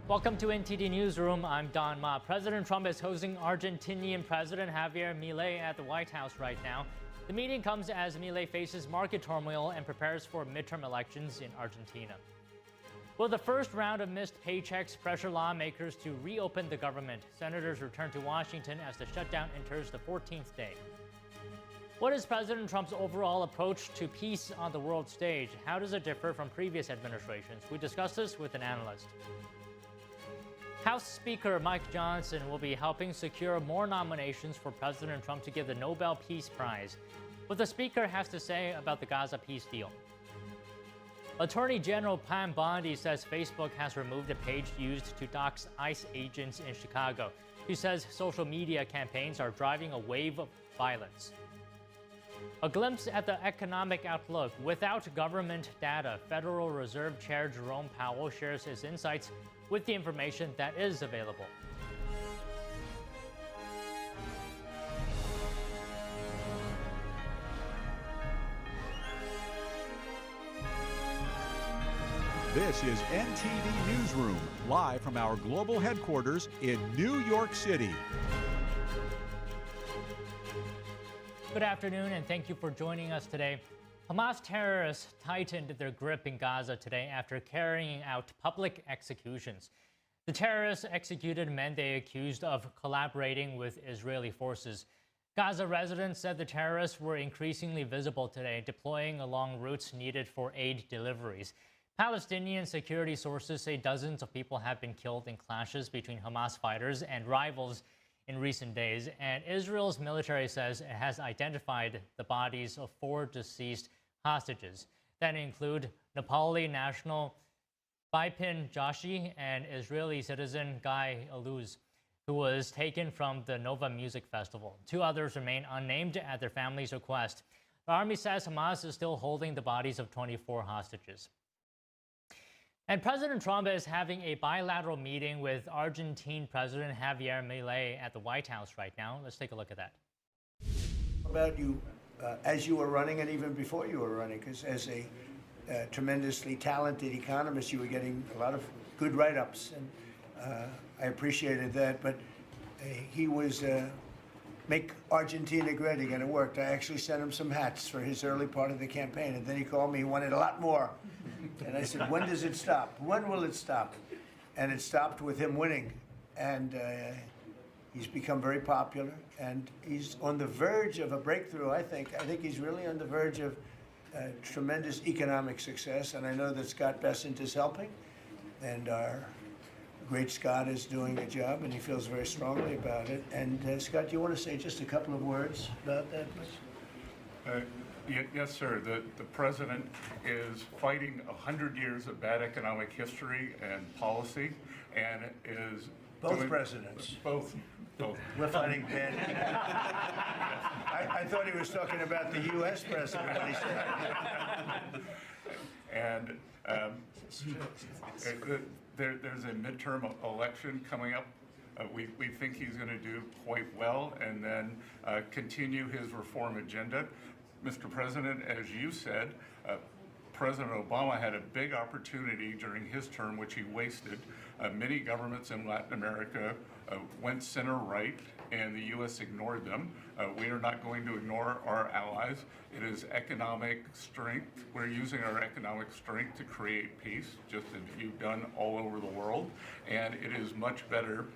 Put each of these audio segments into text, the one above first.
Welcome to NTD Newsroom. I'm Don Ma. President Trump is hosting Argentinian President Javier Milei at the White House right now. The meeting comes as Milei faces market turmoil and prepares for midterm elections in Argentina. Will the first round of missed paychecks pressure lawmakers to reopen the government? Senators return to Washington as the shutdown enters the 14th day. What is President Trump's overall approach to peace on the world stage? How does it differ from previous administrations? We discuss this with an analyst. House Speaker Mike Johnson will be helping secure more nominations for President Trump to give the Nobel Peace Prize. What the Speaker has to say about the Gaza peace deal. Attorney General Pam Bondi says Facebook has removed a page used to dox ICE agents in Chicago. She says social media campaigns are driving a wave of violence. A glimpse at the economic outlook. Without government data, Federal Reserve Chair Jerome Powell shares his insights with the information that is available. This is NTD Newsroom, live from our global headquarters in New York City. Good afternoon, and thank you for joining us today. Hamas terrorists tightened their grip in Gaza today after carrying out public executions. The terrorists executed men they accused of collaborating with Israeli forces. Gaza residents said the terrorists were increasingly visible today, deploying along routes needed for aid deliveries. Palestinian security sources say dozens of people have been killed in clashes between Hamas fighters and rivals in recent days, and Israel's military says it has identified the bodies of 4 deceased hostages that include Nepali national Bipin Joshi and Israeli citizen Guy Aluz, who was taken from the Nova Music Festival. 2 others remain unnamed at their family's request. The army says Hamas is still holding the bodies of 24 hostages. And President Trump is having a bilateral meeting with Argentine President Javier Milei at the White House right now. Let's take a look at that. About you as you were running and even before you were running, because as a tremendously talented economist, you were getting a lot of good write-ups, and I appreciated that. But he was make Argentina great again. It worked. I actually sent him some hats for his early part of the campaign, and then he called me. He wanted a lot more, and I said, "When does it stop? When will it stop?" And it stopped with him winning, and he's become very popular, and he's on the verge of a breakthrough, I think. I think he's really on the verge of tremendous economic success, and I know that Scott Bessent is helping, and our great Scott is doing a job, and he feels very strongly about it. And Scott, do you want to say just a couple of words about that? Yes, sir. The president is fighting 100 years of bad economic history and policy, and is both presidents. Both. We're fighting bad. I thought he was talking about the U.S. president when he said that. And there's a midterm election coming up. We think he's going to do quite well, and then continue his reform agenda. Mr. President, as you said, President Obama had a big opportunity during his term, which he wasted. Many governments in Latin America went center-right, and the U.S. ignored them. We are not going to ignore our allies. It is economic strength. We're using our economic strength to create peace, just as you've done all over the world. And it is much better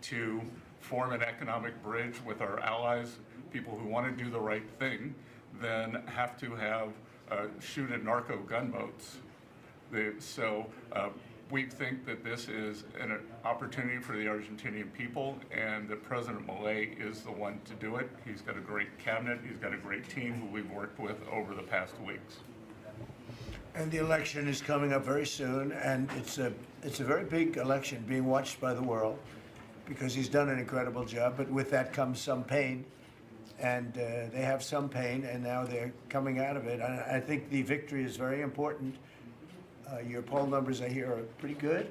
to form an economic bridge with our allies, people who want to do the right thing, than have to have shoot at narco gunboats. We think that this is an opportunity for the Argentinian people, and that President Milei is the one to do it. He's got a great cabinet. He's got a great team who we've worked with over the past weeks. And the election is coming up very soon, and it's a very big election being watched by the world, because he's done an incredible job. But with that comes some pain, and they have some pain, and now they're coming out of it. I think the victory is very important. Your poll numbers, I hear, are pretty good,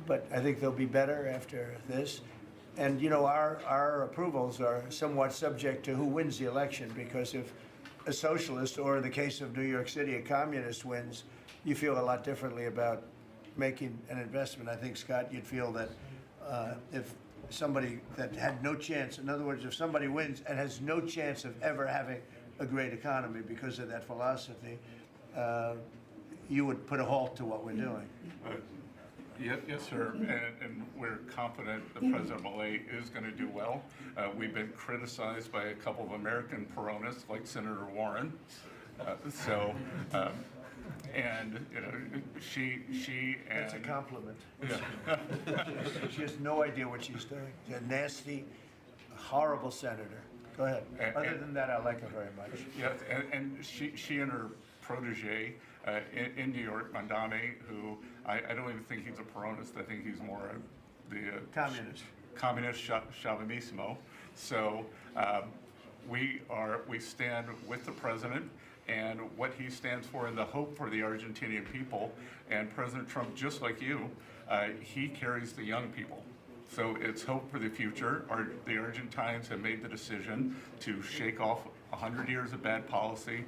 but I think they'll be better after this. And, you know, our approvals are somewhat subject to who wins the election, because if a socialist, or in the case of New York City, a communist wins, you feel a lot differently about making an investment, I think, Scott, you'd feel that if somebody that had no chance, in other words, if somebody wins and has no chance of ever having a great economy because of that philosophy, you would put a halt to what we're doing. Yes, sir, and we're confident that President Milei is going to do well. We've been criticized by a couple of American Peronists, like Senator Warren. And you know, she and That's a compliment. Yeah. She has no idea what she's doing. She's a nasty, horrible senator. Go ahead. Other than that, I like her very much. Yeah, and she and her protege in New York, Mandani, who I don't even think he's a Peronist. I think he's more the communist Chauvinismo. So we stand with the president and what he stands for and the hope for the Argentinian people. And President Trump, just like you, he carries the young people. So it's hope for the future. The Argentines have made the decision to shake off 100 years of bad policy.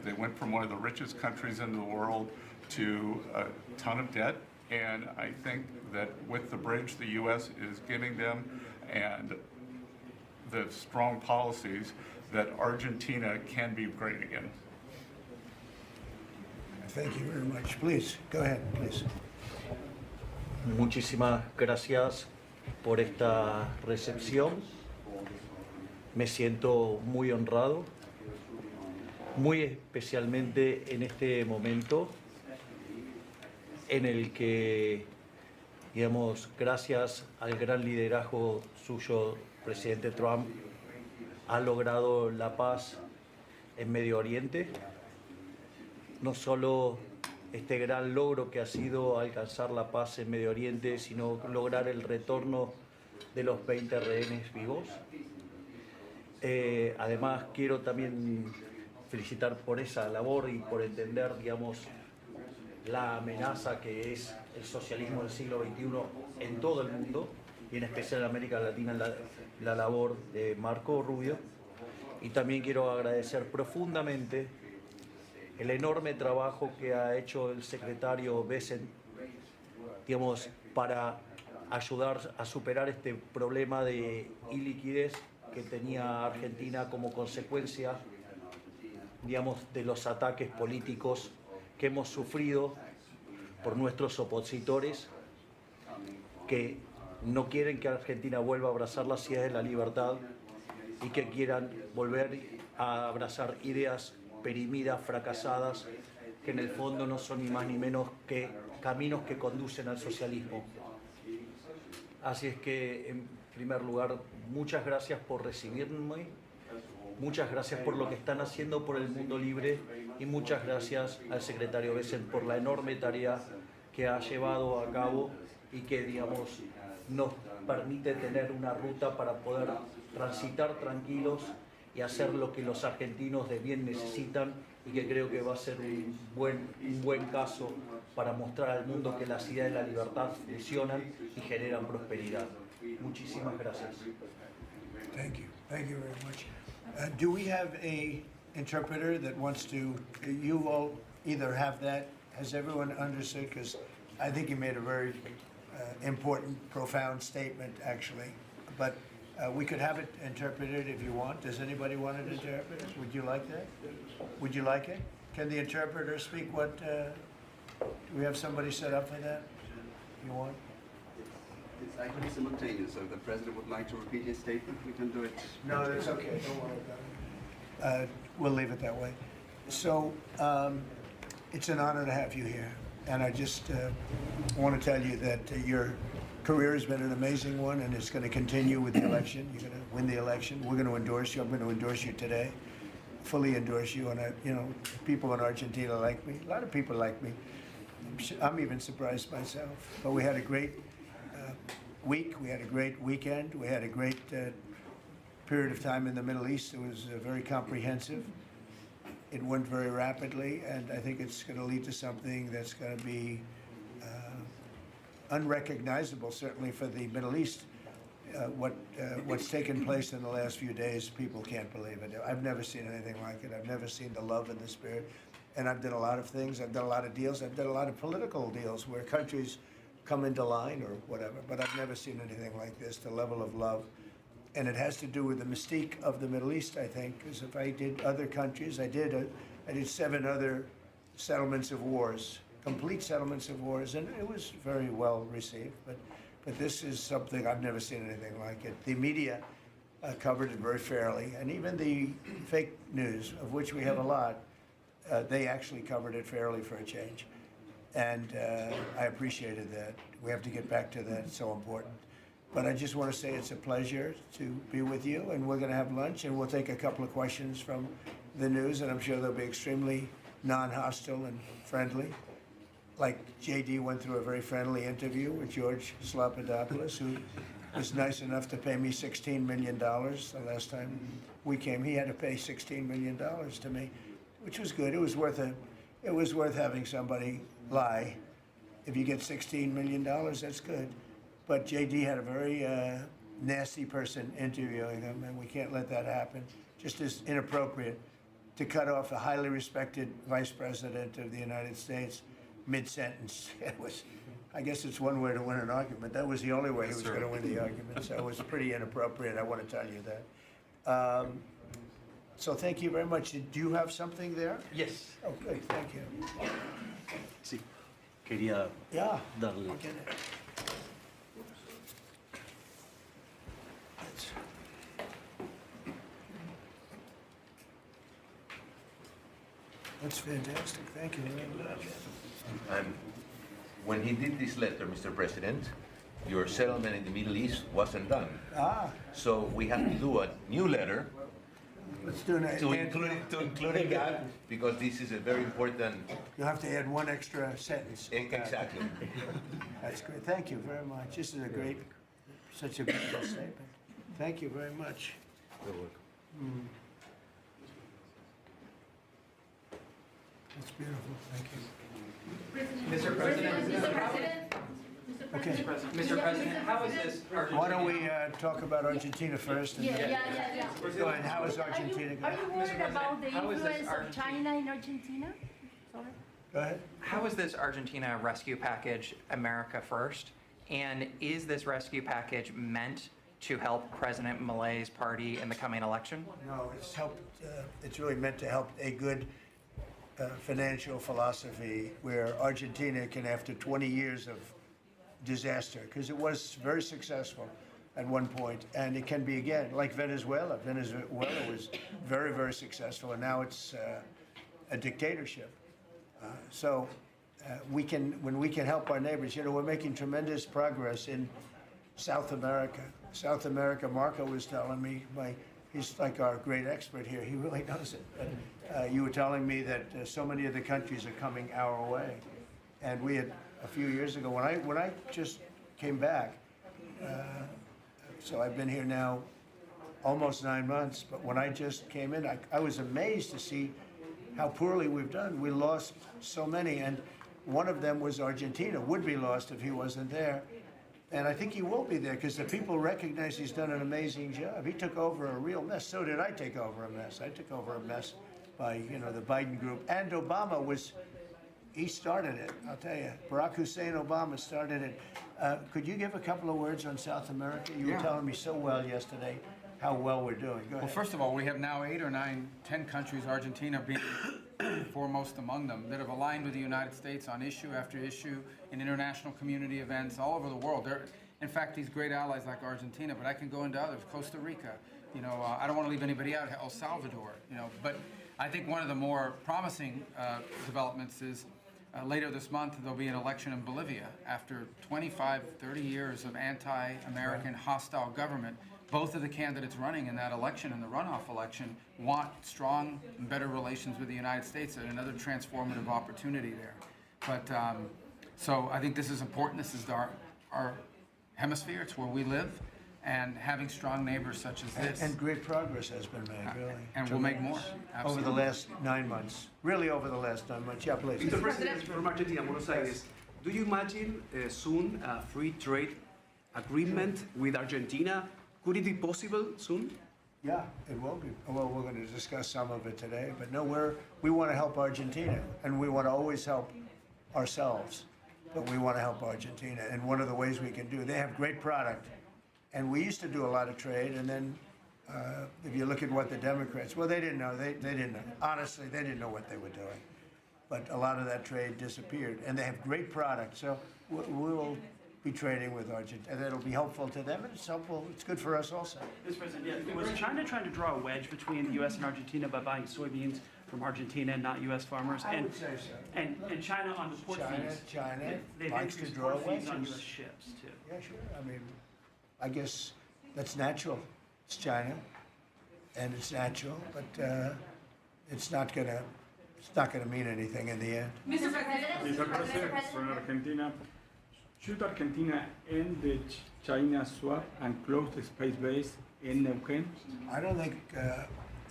They went from one of the richest countries in the world to a ton of debt. And I think that with the bridge the U.S. is giving them and the strong policies, that Argentina can be great again. Thank you very much. Please, go ahead, please. Muchísimas gracias por esta recepción. Me siento muy honrado, muy especialmente en este momento en el que, digamos, gracias al gran liderazgo suyo, presidente Trump, ha logrado la paz en Medio Oriente. No solo este gran logro que ha sido alcanzar la paz en Medio Oriente, sino lograr el retorno de los 20 rehenes vivos. Además, quiero también felicitar por esa labor y por entender, digamos, la amenaza que es el socialismo del siglo XXI en todo el mundo, y en especial en América Latina, la labor de Marco Rubio. Y también quiero agradecer profundamente el enorme trabajo que ha hecho el secretario Bessent, digamos, para ayudar a superar este problema de iliquidez que tenía Argentina como consecuencia, digamos, de los ataques políticos que hemos sufrido por nuestros opositores que no quieren que Argentina vuelva a abrazar las ideas de la libertad y que quieran volver a abrazar ideas perimidas, fracasadas, que en el fondo no son ni más ni menos que caminos que conducen al socialismo. Así es que, en primer lugar, muchas gracias por recibirme, muchas gracias por lo que están haciendo por el mundo libre y muchas gracias al secretario Bessent por la enorme tarea que ha llevado a cabo y que, digamos, nos permite tener una ruta para poder transitar tranquilos y hacer lo que los argentinos de bien necesitan, y que creo que va a ser un buen caso para mostrar al mundo que las ideas de la libertad funcionan y generan prosperidad. Muchísimas gracias. Thank you. Thank you very much. Do we have a interpreter that wants to, you all either have that, has everyone understood? Because I think you made a very important, profound statement, actually. But we could have it interpreted if you want. Does anybody want it interpreted? Would you like that? Would you like it? Can the interpreter speak what, do we have somebody set up for that? You want? It's actually simultaneous, so if the president would like to repeat his statement, we can do it. No, that's okay. Don't worry about it. We'll leave it that way. So it's an honor to have you here. And I just want to tell you that your career has been an amazing one, and it's going to continue with the election. You're going to win the election. We're going to endorse you. I'm going to endorse you today, fully endorse you. And, you know, people in Argentina like me. A lot of people like me. I'm even surprised myself. But we had a great week. We had a great weekend. We had a great period of time in the Middle East. It was very comprehensive. It went very rapidly, and I think it's going to lead to something that's going to be unrecognizable, certainly for the Middle East. What's taken place in the last few days, people can't believe it. I've never seen anything like it. I've never seen the love and the spirit. and I've done a lot of things. I've done a lot of deals. I've done a lot of political deals where countries come into line or whatever, but I've never seen anything like this, the level of love. And it has to do with the mystique of the Middle East, I think, because if I did other countries, I did 7 other settlements of wars, complete settlements of wars, and it was very well received. But this is something I've never seen anything like it. The media covered it very fairly, and even the fake news, of which we have a lot, they actually covered it fairly for a change. And I appreciated that. We have to get back to that. It's so important. But I just want to say it's a pleasure to be with you, and we're going to have lunch, and we'll take a couple of questions from the news, and I'm sure they'll be extremely non-hostile and friendly. Like JD went through a very friendly interview with George Slopadopoulos, who was nice enough to pay me $16 million the last time we came. He had to pay $16 million to me, which was good. It was worth having somebody lie. If you get $16 million, that's good. But JD had a very nasty person interviewing him, and we can't let that happen. Just as inappropriate to cut off a highly respected vice president of the United States mid-sentence. It was, I guess it's one way to win an argument. That was the only way he was going to win the argument. So it was pretty inappropriate, I want to tell you that. So thank you very much. Do you have something there? Yes. Oh, good, thank you. Sí. Quería Yeah, darle. I'll get it. That's fantastic. Thank you very much. And when he did this letter, Mr. President, your settlement in the Middle East wasn't done. So we have to do a new letter Let's do that. to include that, because this is a very important. You'll have to add one extra sentence. Exactly. That's great. Thank you very much. This is a great, such a beautiful statement. Thank you very much. You're welcome. That's beautiful. Thank you. Mr. President. Okay. Mr. President, how is this Argentina? Why don't we talk about Argentina first? And Yeah. Go ahead. How is Argentina Are going? you worried about the how is this influence of Argentina? China in Argentina? Sorry. Go ahead. How is this Argentina rescue package America first? And is this rescue package meant to help President Milei's party in the coming election? No, it's really meant to help a good financial philosophy where Argentina can, after 20 years of disaster, because it was very successful at one point, and it can be again, like Venezuela. Venezuela was very, very successful, and now it's a dictatorship. When we can help our neighbors, we're making tremendous progress in South America. South America, Marco was telling me, he's like our great expert here. He really knows it. You were telling me that so many of the countries are coming our way, and we had a few years ago when I just came back. So I've been here now almost 9 months. But when I just came in, I was amazed to see how poorly we've done. We lost so many, and one of them was Argentina. Would be lost if he wasn't there. And I think he will be there because the people recognize he's done an amazing job. He took over a real mess. So did I take over a mess. I took over a mess by, the Biden group. And Obama he started it, I'll tell you. Barack Hussein Obama started it. Could you give a couple of words on South America? You were telling me so well yesterday how well we're doing. Go ahead. Well, first of all, we have now 8 or 9, 10 countries, Argentina being foremost among them, that have aligned with the United States on issue after issue in international community events all over the world. They're, in fact, these great allies like Argentina, but I can go into others, Costa Rica, I don't want to leave anybody out, El Salvador, but I think one of the more promising developments is later this month, there'll be an election in Bolivia after 25, 30 years of anti-American hostile government. Both of the candidates running in that election, in the runoff election, want strong and better relations with the United States and another transformative opportunity there. But so I think this is important. This is our hemisphere. It's where we live. And having strong neighbors such as this. And great progress has been made, really. And we'll make more. Absolutely. Over the last 9 months. Really over the last 9 months. Yeah, please. Mr. President, from Argentina, Buenos Aires, do you imagine soon a free trade agreement with Argentina? Could it be possible soon? Yeah, it will be. Well, we're going to discuss some of it today, but no, we want to help Argentina, and we want to always help ourselves, but we want to help Argentina. And one of the ways we can do, they have great product, and we used to do a lot of trade, and then if you look at what the Democrats, well, they didn't know. They didn't know. Honestly, they didn't know what they were doing. But a lot of that trade disappeared, and they have great product. So we will be trading with Argentina, and it'll be helpful to them, and it's helpful. It's good for us also. Mr. President, yeah, was China trying to draw a wedge between the U.S. and Argentina by buying soybeans from Argentina and not U.S. farmers? I would say so. And China on the port fees. China they've likes to increased draw port fees on wedges. U.S. ships too. Yeah, sure. I mean, I guess that's natural. It's China, and it's natural, but it's not gonna mean anything in the end. Mr. President, Mr. President, from Argentina, should Argentina end the China swap and close the space base in Neuquén? I don't think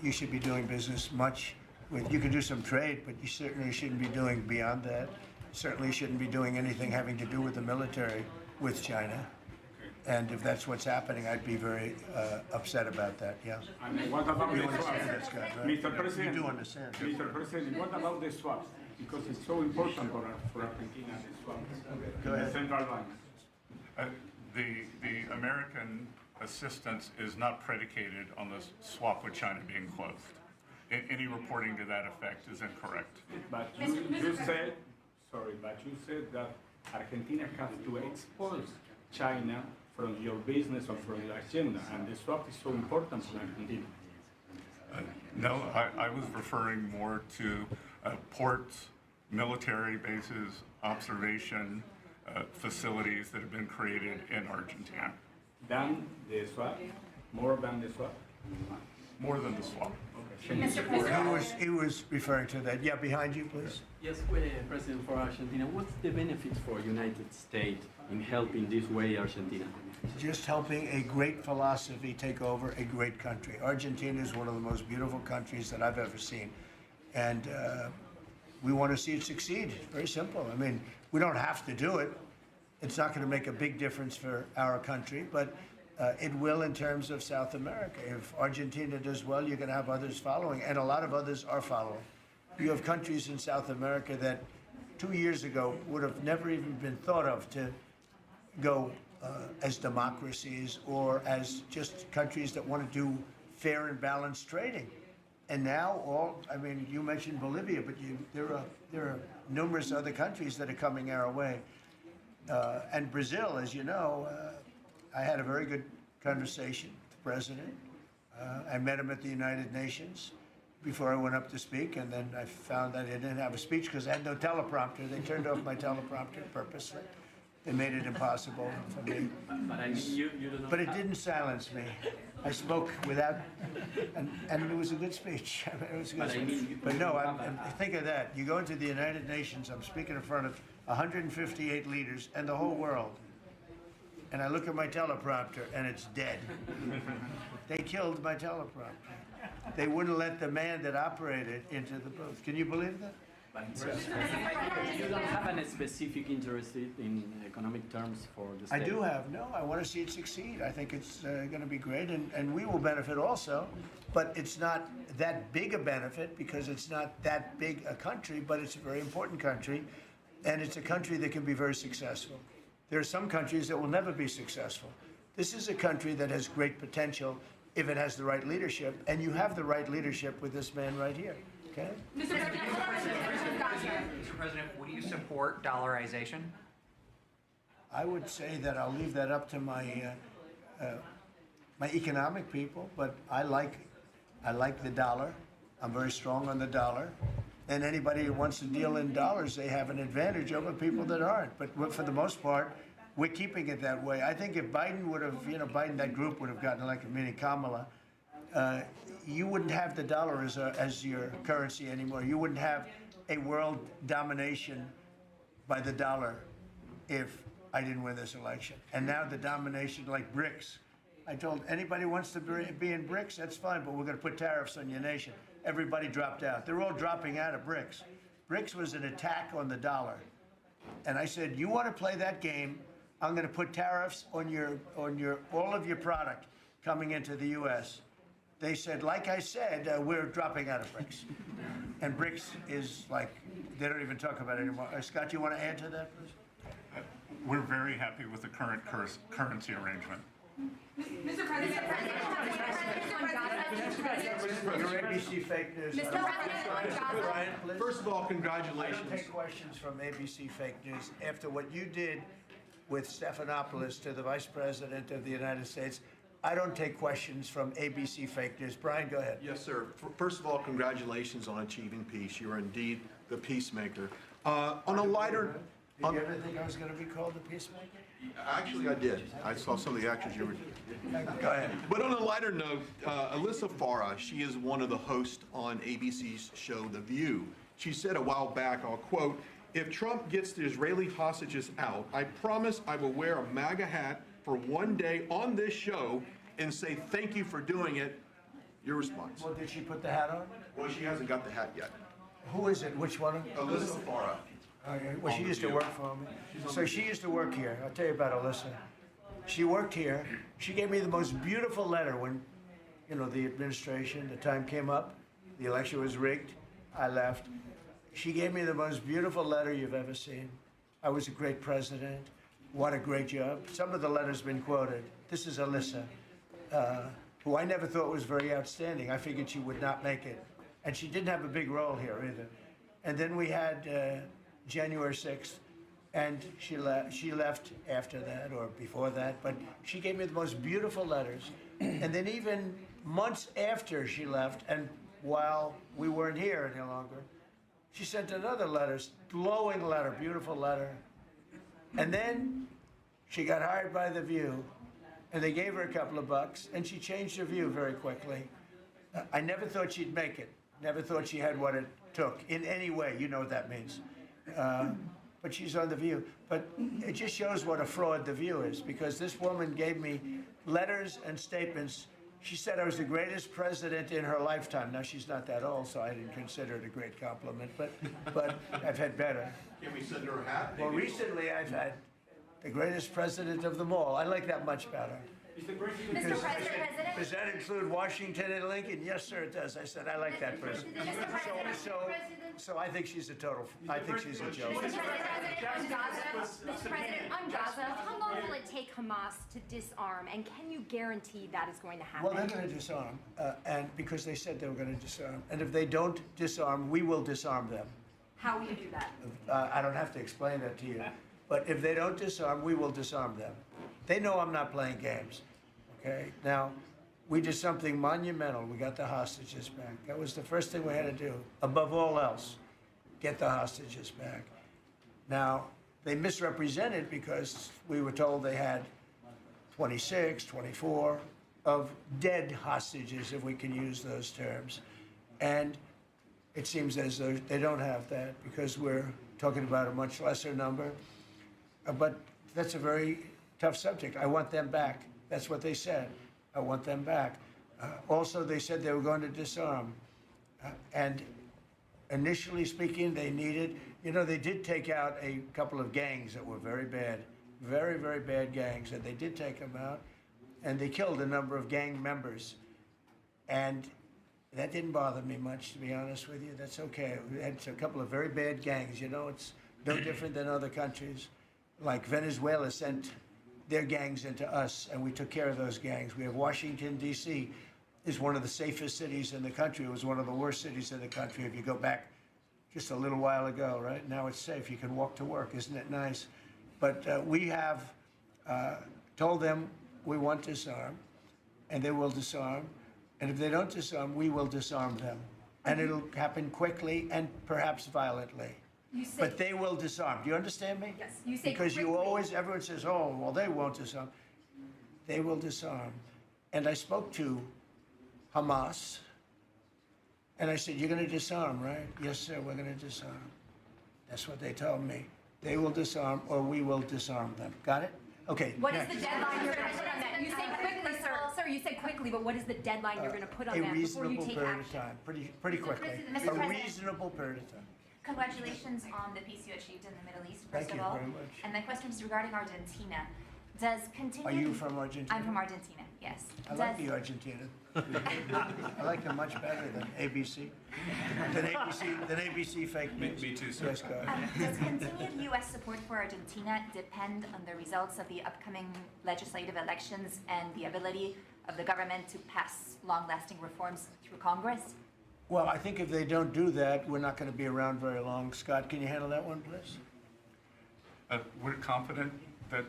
you should be doing business much with. You can do some trade, but you certainly shouldn't be doing beyond that. Certainly shouldn't be doing anything having to do with the military with China. And if that's what's happening, I'd be very upset about that. Yeah. And what about You the understand swap? that, Scott, right? Mr. President, You do understand. Mr. President, what about the swaps? Because it's so important for Argentina, the swaps. Go The ahead. central banks. The American assistance is not predicated on the swap with China being closed. Any reporting to that effect is incorrect. But you said, sorry, but you said that Argentina has to expose China from your business or from your agenda, and the swap is so important for Argentina. No, I was referring more to ports, military bases, observation facilities that have been created in Argentina. Than the swap? More than the swap? More than the swap. Mr. President. He was referring to that. Yeah, behind you, please. Yes, President, for Argentina, what's the benefits for United States in helping this way Argentina? Just helping a great philosophy take over a great country. Argentina is one of the most beautiful countries that I've ever seen. And we want to see it succeed. Very simple. I mean, we don't have to do it. It's not going to make a big difference for our country, but it will in terms of South America. If Argentina does well, you're going to have others following, and a lot of others are following. You have countries in South America that 2 years ago would have never even been thought of to go as democracies or as just countries that want to do fair and balanced trading. And now I mean, you mentioned Bolivia, but there are numerous other countries that are coming our way. And Brazil, as you know, I had a very good conversation with the president. I met him at the United Nations before I went up to speak, and then I found that I didn't have a speech because I had no teleprompter. They turned off my teleprompter purposely. They made it impossible for me. But I mean, you do not. But it didn't silence me. I spoke without, and it was a good speech. I mean, it was a good speech. But no, think of that. You go into the United Nations, I'm speaking in front of 158 leaders and the whole world. And I look at my teleprompter and it's dead. They killed my teleprompter. They wouldn't let the man that operated into the booth. Can you believe that? But you don't have any specific interest in economic terms for the state? I do have. No, I want to see it succeed. I think it's going to be great, and we will benefit also. But it's not that big a benefit because it's not that big a country, but it's a very important country, and it's a country that can be very successful. There are some countries that will never be successful. This is a country that has great potential if it has the right leadership, and you have the right leadership with this man right here. Okay? Mr. President, would you support dollarization? I would say that I'll leave that up to my my economic people, but I like the dollar. I'm very strong on the dollar. And anybody who wants to deal in dollars, they have an advantage over people that aren't. But for the most part, we're keeping it that way. I think if Biden would have, Biden, that group would have gotten elected, meaning Kamala, you wouldn't have the dollar as your currency anymore. You wouldn't have a world domination by the dollar if I didn't win this election. And now the domination, like BRICS. I told anybody who wants to be in BRICS, that's fine, but we're going to put tariffs on your nation. Everybody dropped out. They're all dropping out of BRICS. BRICS was an attack on the dollar. And I said, you want to play that game, I'm going to put tariffs on all of your product coming into the U.S. they said, like I said, we're dropping out of BRICS. And BRICS is like, they don't even talk about it anymore. Scott, do you want to add to that, please? We're very happy with the current currency arrangement. Mr. President, Your ABC fake news. Mr. President, on Gaza. Brian, please. First of all, I congratulations. don't take questions from ABC fake news. After what you did with Stephanopoulos to the Vice President of the United States, I don't take questions from ABC fake news. Brian, go ahead. Yes, sir. First of all, congratulations on achieving peace. You are indeed the peacemaker. On a lighter... Did you ever think I was going to be called the peacemaker? Actually, I did. I saw some of the actions you were... Go ahead. But on a lighter note, Alyssa Farah, she is one of the hosts on ABC's show The View. She said a while back, I'll quote, "If Trump gets the Israeli hostages out, I promise I will wear a MAGA hat for one day on this show and say thank you for doing it." Your response? Well, did she put the hat on? Well, she hasn't got the hat yet. Who is it? Which one? Alyssa Farah. Okay. Well, she used to work for me. So she used to work here. I'll tell you about Alyssa. She worked here. She gave me the most beautiful letter when, you know, the administration, the time came up, the election was rigged, I left. She gave me the most beautiful letter you've ever seen. I was a great president. What a great job. Some of the letters have been quoted. This is Alyssa, who I never thought was very outstanding. I figured she would not make it. And she didn't have a big role here either. And then we had January 6th, and she left after that or before that, but she gave me the most beautiful letters. And then even months after she left, and while we weren't here any longer, she sent another letter, glowing letter, beautiful letter. And then she got hired by The View, and they gave her a couple of bucks, and she changed her view very quickly. I never thought she'd make it. Never thought she had what it took in any way. You know what that means. But she's on The View. But it just shows what a fraud The View is, because this woman gave me letters and statements. She said I was the greatest president in her lifetime. Now, she's not that old, so I didn't consider it a great compliment, but I've had better. Can we send her a hat? Well, recently I've had the greatest president of them all. I like that much better. Mr. President. Does that include Washington and Lincoln? Yes, sir, it does. I said, I like that person. So I think she's a total, I think she's a joke. Mr. President, on Gaza, how long will it take Hamas to disarm, and can you guarantee that is going to happen? Well, they're going to disarm, and because they said they were going to disarm. And if they don't disarm, we will disarm them. How will you do that? I don't have to explain that to you. But if they don't disarm, we will disarm them. They know I'm not playing games, okay? Now, we did something monumental. We got the hostages back. That was the first thing we had to do. Above all else, get the hostages back. Now, they misrepresented because we were told they had 26, 24 of dead hostages, if we can use those terms. And it seems as though they don't have that because we're talking about a much lesser number. But that's a very tough subject. I want them back. That's what they said. I want them back. Also, they said they were going to disarm. And initially speaking, they needed, you know, they did take out a couple of gangs that were very bad, very, very bad gangs, and they did take them out, and they killed a number of gang members. And that didn't bother me much, to be honest with you. That's okay. We had a couple of very bad gangs. You know, it's no different than other countries. Like Venezuela sent their gangs into us, and we took care of those gangs. We have Washington, D.C. is one of the safest cities in the country. It was one of the worst cities in the country if you go back just a little while ago, right? Now it's safe. You can walk to work. Isn't it nice? But we have told them we want to disarm, and they will disarm. And if they don't disarm, we will disarm them. And it'll happen quickly and perhaps violently. But they will disarm. Do you understand me? Yes. You say because quickly. you always, everyone says, oh, well, they won't disarm. They will disarm. And I spoke to Hamas, and I said, you're going to disarm, right? Yes, sir, we're going to disarm. That's what they told me. They will disarm, or we will disarm them. Got it? Okay. What is the deadline you're going to put on that? You say quickly, sir. Sir, you say quickly, but what is the deadline you're going to put on that before you take action? A reasonable period of time. Pretty quickly. A reasonable period of time. Congratulations on the peace you achieved in the Middle East, Thank first you of all. very much. And my question is regarding Argentina. Does continue... Are you from Argentina? I'm from Argentina, yes. I like the Argentina. I like them much better than ABC. Than ABC fake news. Me too, sir. Yes, go ahead. Does continued U.S. support for Argentina depend on the results of the upcoming legislative elections and the ability of the government to pass long-lasting reforms through Congress? Well, I think if they don't do that, we're not going to be around very long. Scott, can you handle that one, please? We're confident that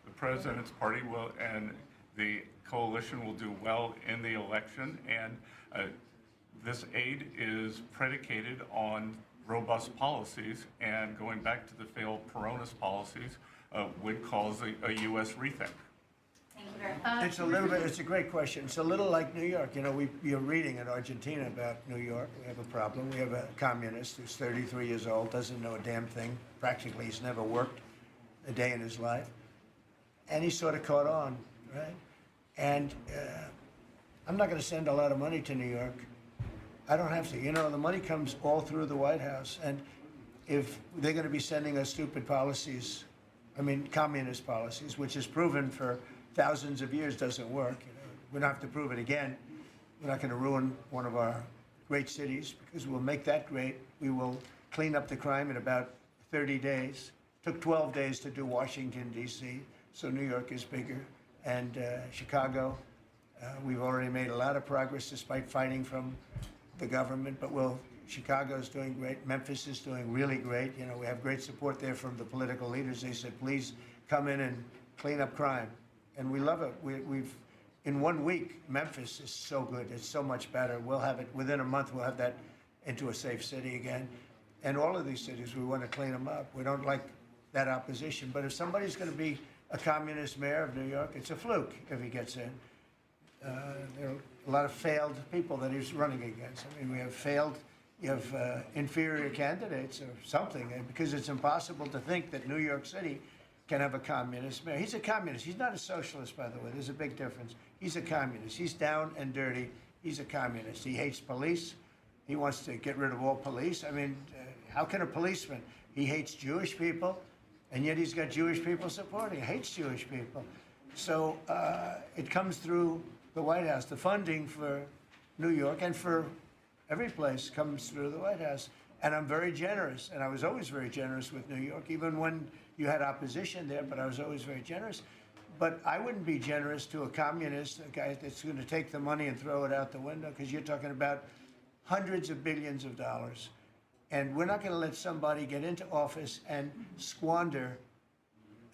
the president's party will and the coalition will do well in the election, and this aid is predicated on robust policies, and going back to the failed Peronist policies would cause a U.S. rethink. It's a little bit, it's a great question. It's a little like New York. You know, you're reading in Argentina about New York. We have a problem. We have a communist who's 33 years old, doesn't know a damn thing. Practically, he's never worked a day in his life. And he sort of caught on, right? And I'm not going to send a lot of money to New York. I don't have to. You know, the money comes all through the White House. And if they're going to be sending us stupid policies, I mean, communist policies, which is proven for thousands of years doesn't work. You know, we don't have to prove it again. We're not going to ruin one of our great cities because we'll make that great. We will clean up the crime in about 30 days. Took 12 days to do Washington, D.C., so New York is bigger. And Chicago, we've already made a lot of progress despite fighting from the government, but Chicago's doing great. Memphis is doing really great. You know, we have great support there from the political leaders. They said, please come in and clean up crime. And we love it. We've in 1 week, Memphis is so good. It's so much better. We'll have it within a month. We'll have that into a safe city again. And all of these cities, we want to clean them up. We don't like that opposition. But if somebody's going to be a communist mayor of New York, it's a fluke if he gets in. There are a lot of failed people that he's running against. I mean, you have inferior candidates or something, because it's impossible to think that New York City can have a communist mayor. He's a communist. He's not a socialist, by the way. There's a big difference. He's a communist. He's down and dirty. He's a communist. He hates police. He wants to get rid of all police. I mean, how can a policeman? He hates Jewish people, and yet he's got Jewish people supporting. He hates Jewish people. So it comes through the White House. The funding for New York and for every place comes through the White House. And I'm very generous, and I was always very generous with New York, even when you had opposition there, but I was always very generous. But I wouldn't be generous to a communist, a guy that's going to take the money and throw it out the window, because you're talking about hundreds of billions of dollars. And we're not going to let somebody get into office and squander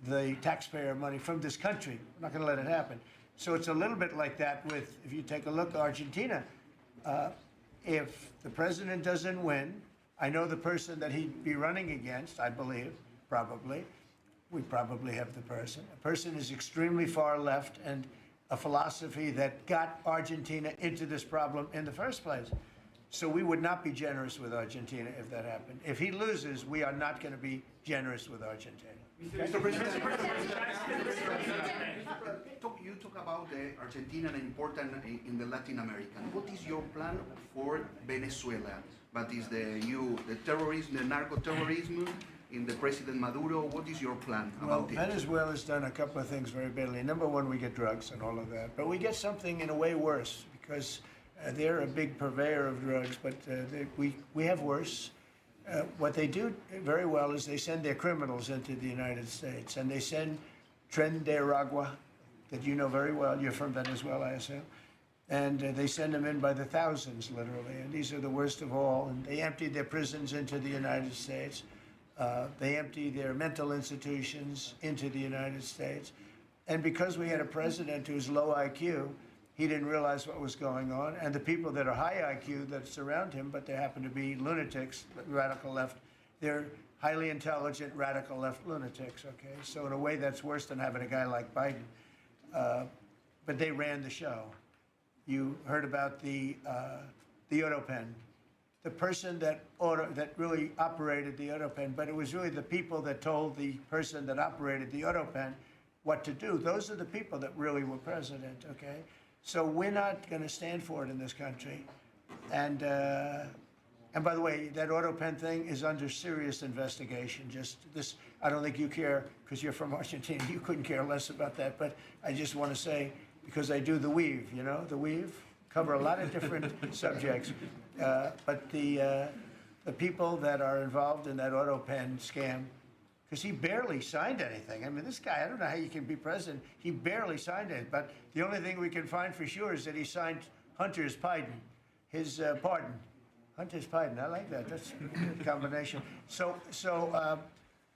the taxpayer money from this country. We're not going to let it happen. So it's a little bit like that with, if you take a look at Argentina, if the president doesn't win, I know the person that he'd be running against, I believe, probably. We probably have the person. A person is extremely far left and a philosophy that got Argentina into this problem in the first place. So we would not be generous with Argentina if that happened. If he loses, we are not going to be generous with Argentina. Mr. President, you talk about Argentina and important in the Latin American. What is your plan for Venezuela? But is the terrorism, the narco-terrorism in the President Maduro? What is your plan about it? Venezuela's done a couple of things very badly. Number one, we get drugs and all of that. But we get something in a way worse, because they're a big purveyor of drugs, but we have worse. What they do very well is they send their criminals into the United States, and they send Tren de Aragua, that you know very well. You're from Venezuela, I assume. And they send them in by the thousands, literally. And these are the worst of all. And they empty their prisons into the United States. They empty their mental institutions into the United States. And because we had a president who's low IQ, he didn't realize what was going on. And the people that are high IQ that surround him, but they happen to be lunatics, radical left, they're highly intelligent, radical left lunatics, okay? So in a way, that's worse than having a guy like Biden. But they ran the show. You heard about the Autopen. The person that really operated the Autopen, but it was really the people that told the person that operated the Autopen what to do. Those are the people that really were president, okay? So we're not going to stand for it in this country. And And by the way, that auto pen thing is under serious investigation. Just this, I don't think you care because you're from Argentina. You couldn't care less about that. But I just want to say, because I do the weave, you know, the weave, cover a lot of different subjects. But the people that are involved in that auto pen scam, because he barely signed anything. I mean, this guy, I don't know how you can be president. He barely signed it. But the only thing we can find for sure is that he signed Hunter's pardon, his pardon. Hunter's pardon, I like that. That's a good combination. So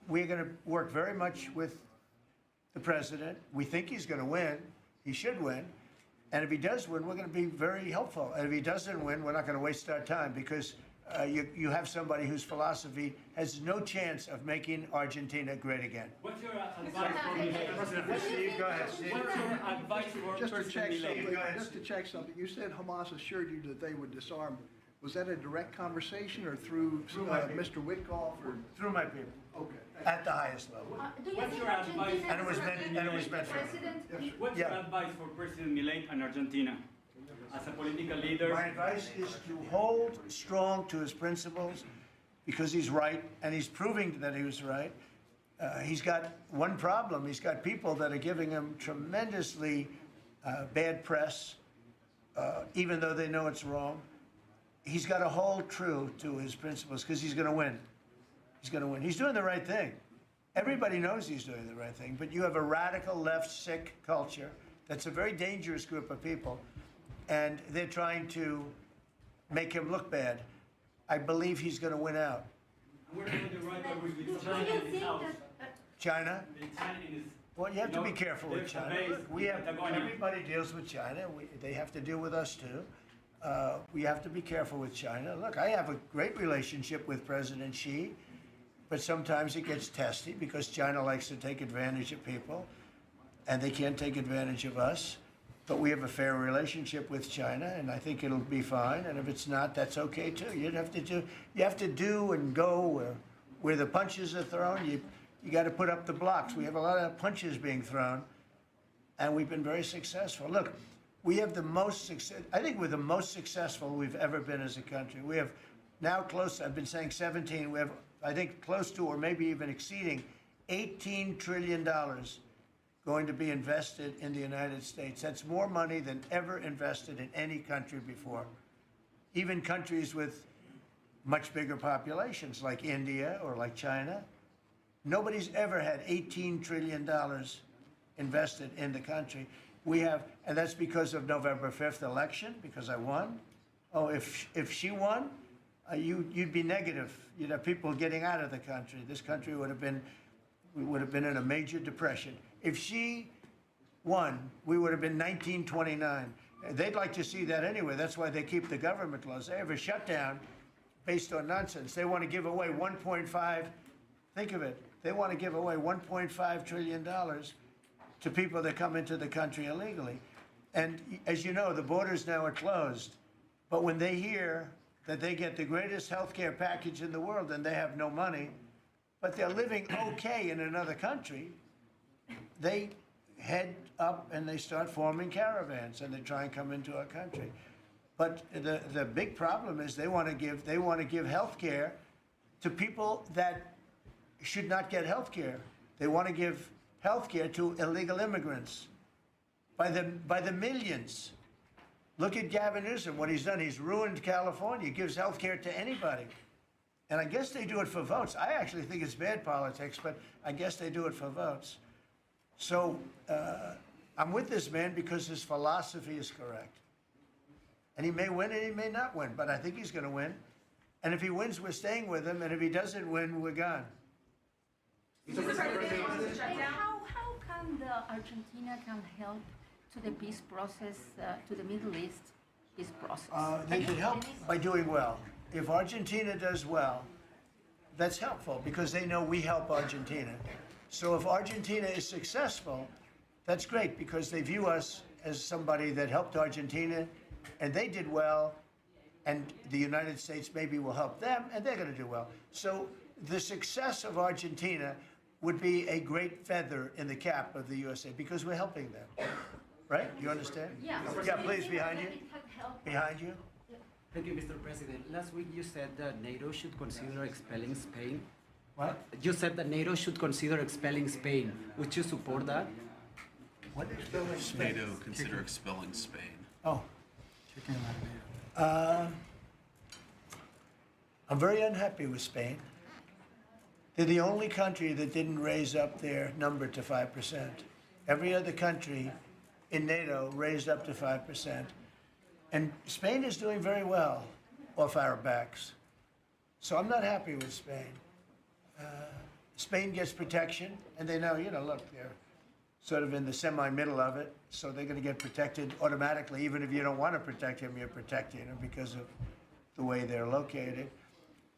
we're going to work very much with the president. We think he's going to win. He should win. And if he does win, we're going to be very helpful. And if he doesn't win, we're not going to waste our time because you have somebody whose philosophy has no chance of making Argentina great again. What's your advice for Steve, go ahead, Steve. What's your advice for Just to check something, you said Hamas assured you that they would disarm. Was that a direct conversation or through Mr. Witkoff or through my people? Okay. At the highest level. What's your advice? And it was meant for. What's your advice for President Milei and Argentina as a political leader? My advice is to hold strong to his principles because he's right, and he's proving that he was right. He's got one problem. He's got people that are giving him tremendously bad press, even though they know it's wrong. He's got to hold true to his principles because he's going to win. He's going to win. He's doing the right thing. Everybody knows he's doing the right thing, but you have a radical left sick culture that's a very dangerous group of people, and they're trying to make him look bad. I believe he's going to win out. We're going to right with China in his house. China? China is, well, you have to be careful with China. Look, everybody deals with China. They have to deal with us too. We have to be careful with China. Look, I have a great relationship with President Xi, but sometimes it gets testy because China likes to take advantage of people, and they can't take advantage of us. But we have a fair relationship with China, and I think it'll be fine. And if it's not, that's okay too. You have to do and go where the punches are thrown. You got to put up the blocks. We have a lot of punches being thrown, and we've been very successful. Look. We have the most success. I think we're the most successful we've ever been as a country. We have now close, I've been saying 17, we have, I think, close to or maybe even exceeding $18 trillion going to be invested in the United States. That's more money than ever invested in any country before. Even countries with much bigger populations like India or like China. Nobody's ever had $18 trillion invested in the country. We have, and that's because of November 5th election, because I won. Oh, if she won, you'd be negative. You'd have people getting out of the country. This country would have been in a major depression. If she won, we would have been 1929. They'd like to see that anyway. That's why they keep the government closed. They have a shutdown based on nonsense. They want to give away 1.5, think of it, they want to give away $1.5 trillion to people that come into the country illegally. And as you know, the borders now are closed. But when they hear that they get the greatest health care package in the world and they have no money, but they're living okay in another country, they head up and they start forming caravans and they try and come into our country. But the big problem is they want to give health care to people that should not get health care. They want to give health care to illegal immigrants by the millions. Look at Gavin Newsom, what he's done. He's ruined California. He gives health care to anybody. And I guess they do it for votes. I actually think it's bad politics, but I guess they do it for votes. So I'm with this man because his philosophy is correct. And he may win and he may not win, but I think he's going to win. And if he wins, we're staying with him. And if he doesn't win, we're gone. How can Argentina help to the peace process, to the Middle East peace process? They can help by doing well. If Argentina does well, that's helpful because they know we help Argentina. So if Argentina is successful, that's great because they view us as somebody that helped Argentina and they did well, and the United States maybe will help them and they're going to do well. So the success of Argentina would be a great feather in the cap of the USA because we're helping them. Right? You understand? Yeah. Yeah, please, behind you. Behind you. Thank you, Mr. President. Last week you said that NATO should consider expelling Spain. What? You said that NATO should consider expelling Spain. Would you support that? What is expelling Spain? NATO consider expelling Spain. Oh. I'm very unhappy with Spain. They're the only country that didn't raise up their number to 5%. Every other country in NATO raised up to 5%. And Spain is doing very well off our backs. So I'm not happy with Spain. Spain gets protection, and they know, look, they're sort of in the semi-middle of it, so they're going to get protected automatically. Even if you don't want to protect him, you're protecting him because of the way they're located.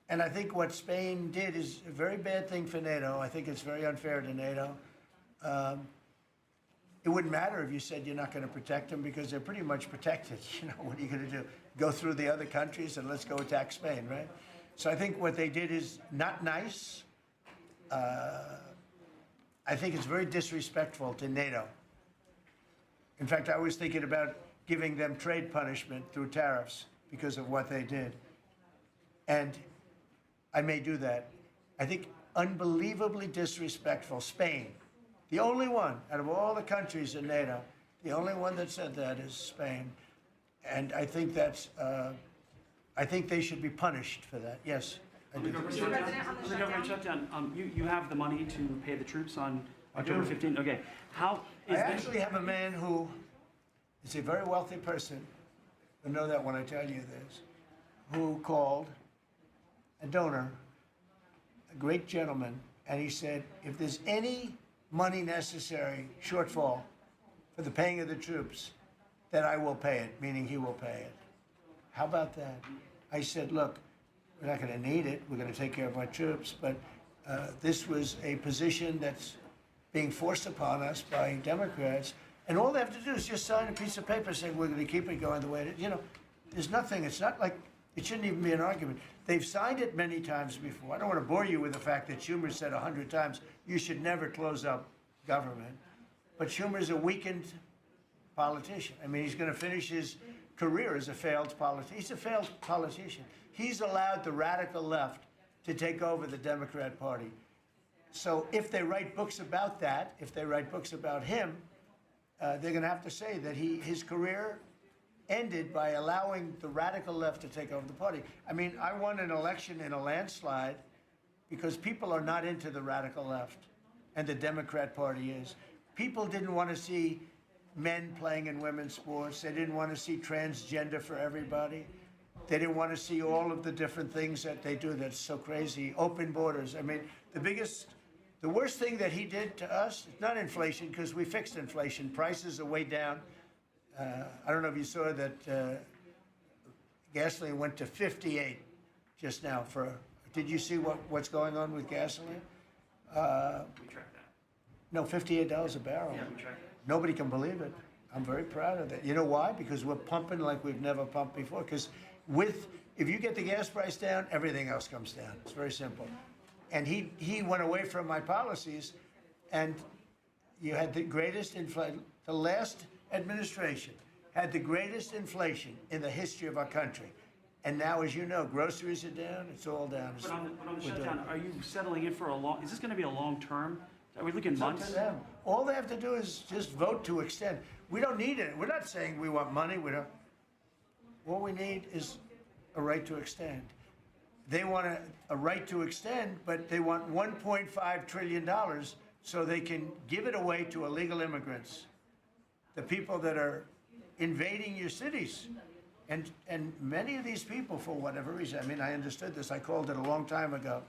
And I think what Spain did is a very bad thing for NATO. I think it's very unfair to NATO. It wouldn't matter if you said you're not going to protect them because they're pretty much protected. What are you going to do? Go through the other countries and let's go attack Spain, right? So I think what they did is not nice. I think it's very disrespectful to NATO. In fact, I was thinking about giving them trade punishment through tariffs because of what they did. And I may do that. I think unbelievably disrespectful. Spain, the only one out of all the countries in NATO, the only one that said that is Spain. And I think that's, I think they should be punished for that. Yes. On the government shutdown, you have the money to pay the troops on October 15th. Okay. How is I actually have a man who is a very wealthy person, you'll know that when I tell you this, who called a donor, a great gentleman, and he said, if there's any money necessary, shortfall, for the paying of the troops, that I will pay it, meaning he will pay it. How about that? I said, look, we're not going to need it. We're going to take care of our troops. But this was a position that's being forced upon us by Democrats. And all they have to do is just sign a piece of paper saying we're going to keep it going the way it is. There's nothing. It's not like it shouldn't even be an argument. They've signed it many times before. I don't want to bore you with the fact that Schumer said 100 times, you should never close up government. But Schumer's a weakened politician. I mean, he's going to finish his career as a failed politician. He's a failed politician. He's allowed the radical left to take over the Democrat Party. So if they write books about that, if they write books about him, they're going to have to say that his career ended by allowing the radical left to take over the party. I mean, I won an election in a landslide because people are not into the radical left, and the Democrat Party is. People didn't want to see men playing in women's sports. They didn't want to see transgender for everybody. They didn't want to see all of the different things that they do that's so crazy. Open borders. I mean, the worst thing that he did to us, it's not inflation, because we fixed inflation. Prices are way down. I don't know if you saw that gasoline went to 58 just now. Did you see what's going on with gasoline? We track that. No, $58 a barrel. Yeah, we track that. Nobody can believe it. I'm very proud of that. You know why? Because we're pumping like we've never pumped before. Because if you get the gas price down, everything else comes down. It's very simple. And he went away from my policies, and you had the greatest inflation. The last administration had the greatest inflation in the history of our country. And now, as you know, groceries are down. It's all down. But on the shutdown, are you settling in for is this going to be a long term? Are we looking months? It's up to them. All they have to do is just vote to extend. We don't need it. We're not saying we want money. All we need is a right to extend. They want a right to extend, but they want $1.5 trillion so they can give it away to illegal immigrants, the people that are invading your cities. And many of these people, for whatever reason, I mean, I understood this. I called it a long time ago.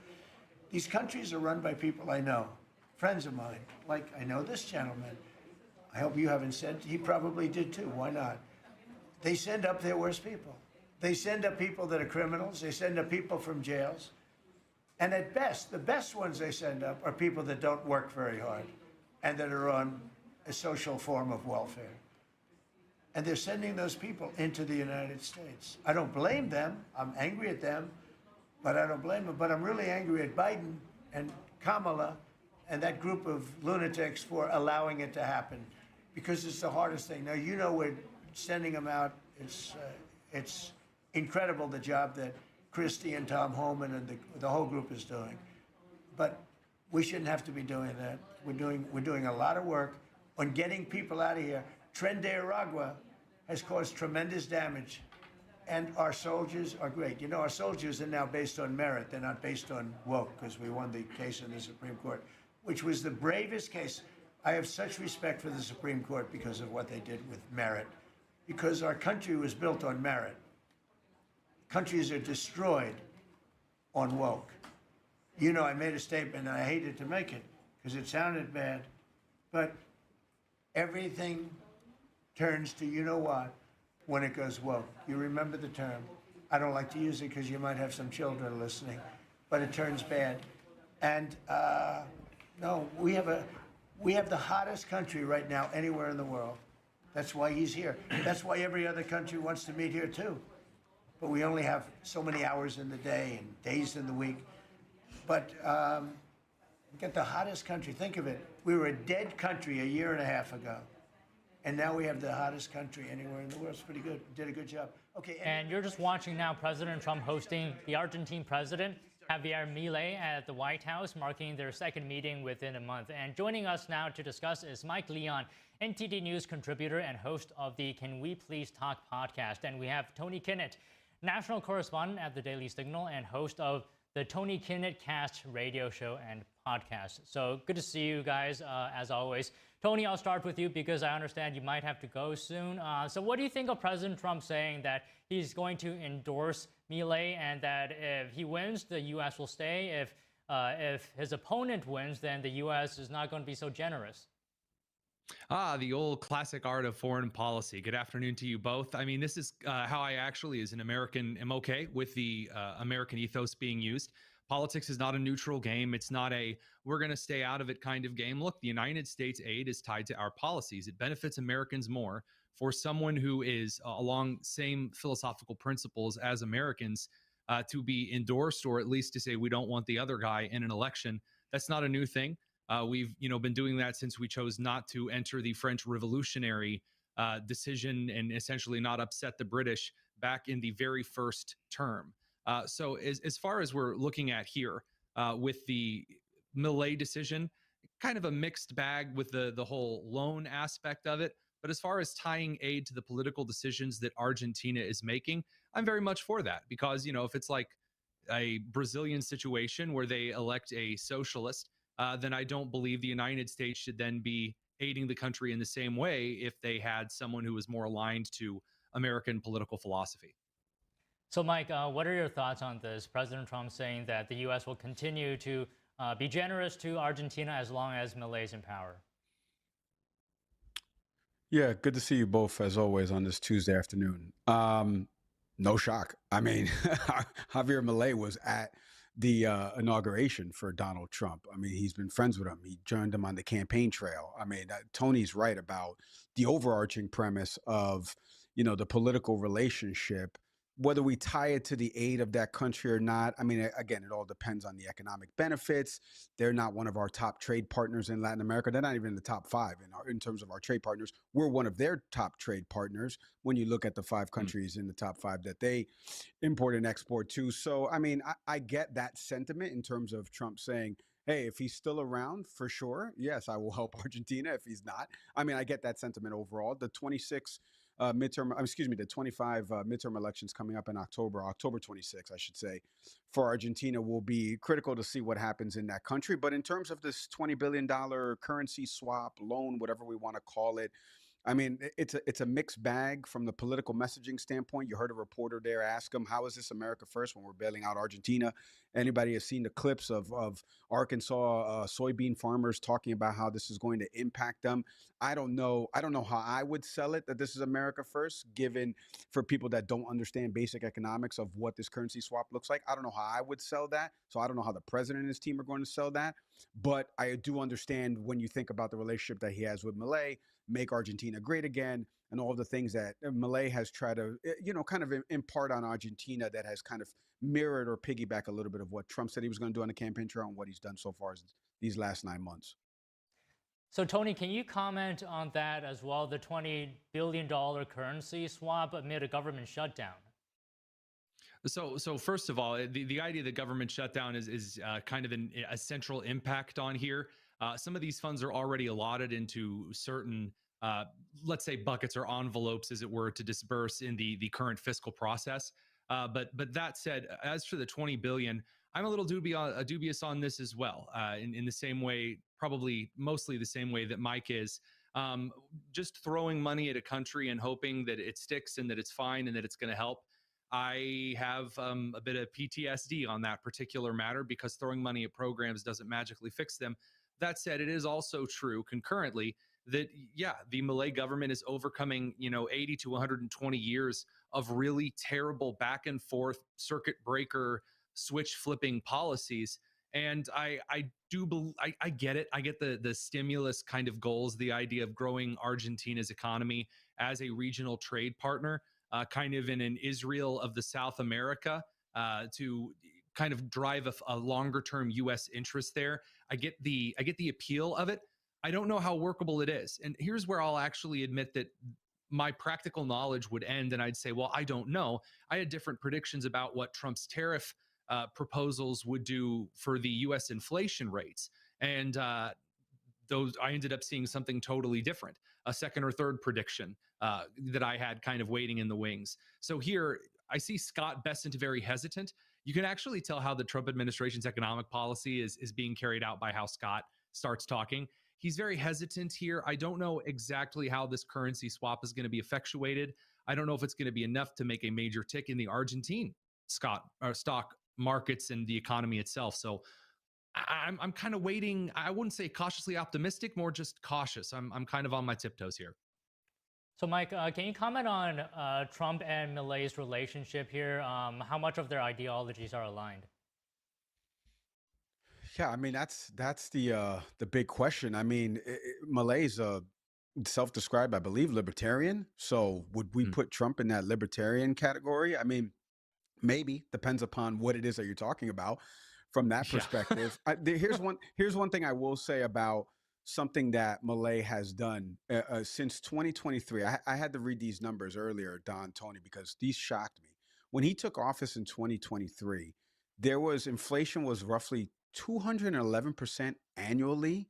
These countries are run by people I know, friends of mine. Like, I know this gentleman. I hope you haven't said, he probably did too. Why not? They send up their worst people. They send up people that are criminals. They send up people from jails. And at best, the best ones they send up are people that don't work very hard and that are on a social form of welfare. And they're sending those people into the United States. I don't blame them. I'm angry at them, but I don't blame them. But I'm really angry at Biden and Kamala and that group of lunatics for allowing it to happen, because it's the hardest thing. Now, you know, we're sending them out. It's incredible the job that Christie and Tom Homan and the whole group is doing. But we shouldn't have to be doing that. We're doing a lot of work on getting people out of here. Tren de Aragua has caused tremendous damage, and our soldiers are great. You know, our soldiers are now based on merit. They're not based on woke, because we won the case in the Supreme Court, which was the bravest case. I have such respect for the Supreme Court because of what they did with merit, because our country was built on merit. Countries are destroyed on woke. You know, I made a statement, and I hated to make it because it sounded bad, but everything turns to you know what when it goes woke. You remember the term. I don't like to use it because you might have some children listening, but it turns bad. And no, we have the hottest country right now anywhere in the world. That's why he's here. That's why every other country wants to meet here too. But we only have so many hours in the day and days in the week. But get the hottest country. Think of it. We were a dead country a year and a half ago. And now we have the hottest country anywhere in the world. It's pretty good. Did a good job. Okay. And you're just watching now President Trump hosting the Argentine president, Javier Milei, at the White House, marking their second meeting within a month. And joining us now to discuss is Mike Leon, NTD News contributor and host of the Can We Please Talk podcast. And we have Tony Kinnett, national correspondent at the Daily Signal and host of the Tony Kinnett Cast radio show and podcast. So good to see you guys, as always. Tony, I'll start with you because I understand you might have to go soon. So what do you think of President Trump saying that he's going to endorse Milei and that if he wins, the U.S. will stay? If his opponent wins, then the U.S. is not going to be so generous? The old classic art of foreign policy. Good afternoon to you both. I mean, this is how I actually, as an American, am okay with the American ethos being used. Politics is not a neutral game. It's not a we're going to stay out of it kind of game. Look, the United States aid is tied to our policies. It benefits Americans more for someone who is along same philosophical principles as Americans to be endorsed, or at least to say we don't want the other guy in an election. That's not a new thing. We've been doing that since we chose not to enter the French Revolutionary decision and essentially not upset the British back in the very first term. So as far as we're looking at here with the Milei decision, kind of a mixed bag with the whole loan aspect of it. But as far as tying aid to the political decisions that Argentina is making, I'm very much for that because, if it's like a Brazilian situation where they elect a socialist, then I don't believe the United States should then be aiding the country in the same way if they had someone who was more aligned to American political philosophy. So, Mike, what are your thoughts on this? President Trump saying that the U.S. will continue to be generous to Argentina as long as Milei is in power. Yeah, good to see you both, as always, on this Tuesday afternoon. No shock. I mean, Javier Milei was at the inauguration for Donald Trump. I mean, he's been friends with him. He joined him on the campaign trail. I mean, Tony's right about the overarching premise of, the political relationship. Whether we tie it to the aid of that country or not, I mean, again, it all depends on the economic benefits. They're not one of our top trade partners in Latin America. They're not even in the top five in terms of our trade partners. We're one of their top trade partners when you look at the five countries in the top five that they import and export to. So, I mean, I get that sentiment in terms of Trump saying, hey, if he's still around, for sure, yes, I will help Argentina. If he's not, I mean, I get that sentiment overall. The 25 midterm elections coming up in October 26, I should say, for Argentina will be critical to see what happens in that country. But in terms of this $20 billion currency swap, loan, whatever we want to call it, I mean, it's a mixed bag from the political messaging standpoint. You heard a reporter there ask him, how is this America first when we're bailing out Argentina? Anybody has seen the clips of Arkansas soybean farmers talking about how this is going to impact them? I don't know how I would sell it that this is America first, given for people that don't understand basic economics of what this currency swap looks like. I don't know how I would sell that. So I don't know how the president and his team are going to sell that. But I do understand when you think about the relationship that he has with Milei, make Argentina great again, and all the things that Milei has tried to, kind of impart on Argentina that has kind of mirrored or piggyback a little bit of what Trump said he was going to do on the campaign trail and what he's done so far these last 9 months. So, Tony, can you comment on that as well, the $20 billion currency swap amid a government shutdown? So first of all, the idea of the government shutdown is kind of a central impact on here. Some of these funds are already allotted into certain, let's say, buckets or envelopes, as it were, to disperse in the current fiscal process. But that said, as for the $20 billion, I'm a little dubious on this as well. In the same way, probably mostly the same way that Mike is. Just throwing money at a country and hoping that it sticks and that it's fine and that it's going to help. I have a bit of PTSD on that particular matter, because throwing money at programs doesn't magically fix them. That said, it is also true concurrently that, yeah, the Malay government is overcoming, 80 to 120 years of really terrible back and forth circuit breaker switch flipping policies. And I get it. I get the stimulus kind of goals, the idea of growing Argentina's economy as a regional trade partner, kind of in an Israel of the South America, to kind of drive a longer term U.S. interest there. I get the appeal of it. I don't know how workable it is. And here's where I'll actually admit that my practical knowledge would end, and I'd say, well, I don't know. I had different predictions about what Trump's tariff proposals would do for the U.S. inflation rates. And I ended up seeing something totally different, a second or third prediction that I had kind of waiting in the wings. So here I see Scott Bessent very hesitant. You can actually tell how the Trump administration's economic policy is being carried out by how Scott starts talking. He's very hesitant here. I don't know exactly how this currency swap is going to be effectuated. I don't know if it's going to be enough to make a major tick in the Argentine stock markets and the economy itself. So I'm kind of waiting. I wouldn't say cautiously optimistic, more just cautious. I'm kind of on my tiptoes here. So, Mike, can you comment on Trump and Milei's relationship here? How much of their ideologies are aligned? Yeah, I mean, that's the big question. I mean, Milei's self-described, I believe, libertarian. So would we put Trump in that libertarian category? I mean, maybe, depends upon what it is that you're talking about from that perspective. Here's one thing I will say about something that Milei has done since 2023. I had to read these numbers earlier, Don, Tony, because these shocked me. When he took office in 2023, inflation was roughly 211% annually.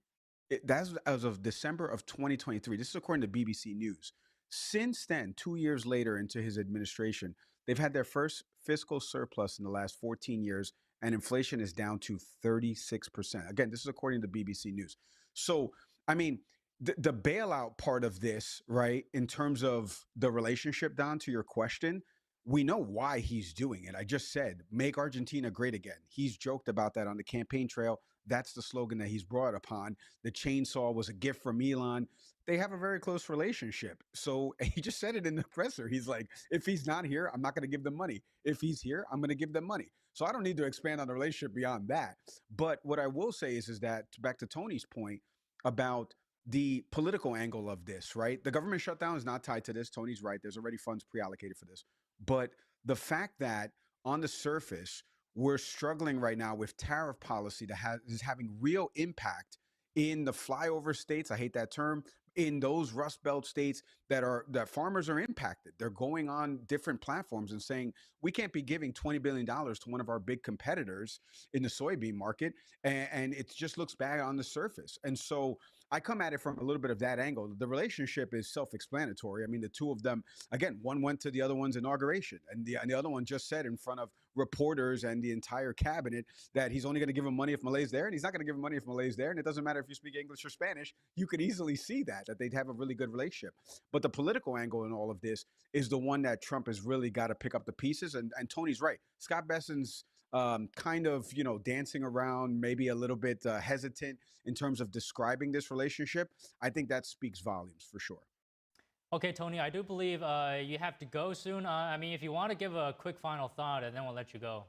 That's as of December of 2023. This is according to BBC News. Since then, 2 years later into his administration, they've had their first fiscal surplus in the last 14 years, and inflation is down to 36%. Again, this is according to BBC News. So, I mean, the bailout part of this, right, in terms of the relationship, Don, to your question, we know why he's doing it. I just said, make Argentina great again. He's joked about that on the campaign trail. That's the slogan that he's brought upon. The chainsaw was a gift from Elon. They have a very close relationship. So he just said it in the presser. He's like, if he's not here, I'm not going to give them money. If he's here, I'm going to give them money. So I don't need to expand on the relationship beyond that. But what I will say is that, back to Tony's point about the political angle of this, right? The government shutdown is not tied to this. Tony's right. There's already funds pre-allocated for this. But the fact that on the surface, we're struggling right now with tariff policy that is having real impact in the flyover states. I hate that term. In those Rust Belt states that farmers are impacted. They're going on different platforms and saying, we can't be giving $20 billion to one of our big competitors in the soybean market. And it just looks bad on the surface. And so I come at it from a little bit of that angle. The relationship is self-explanatory. I mean, the two of them, again, one went to the other one's inauguration, and the other one just said in front of reporters and the entire cabinet that he's only going to give him money if Milei's there, and he's not going to give him money if Milei's there. And it doesn't matter if you speak English or Spanish. You could easily see that they'd have a really good relationship. But the political angle in all of this is the one that Trump has really got to pick up the pieces. And Tony's right. Scott Bessent's kind of, dancing around, maybe a little bit hesitant in terms of describing this relationship. I think that speaks volumes for sure. Okay, Tony, I do believe you have to go soon. I mean, if you want to give a quick final thought, and then we'll let you go.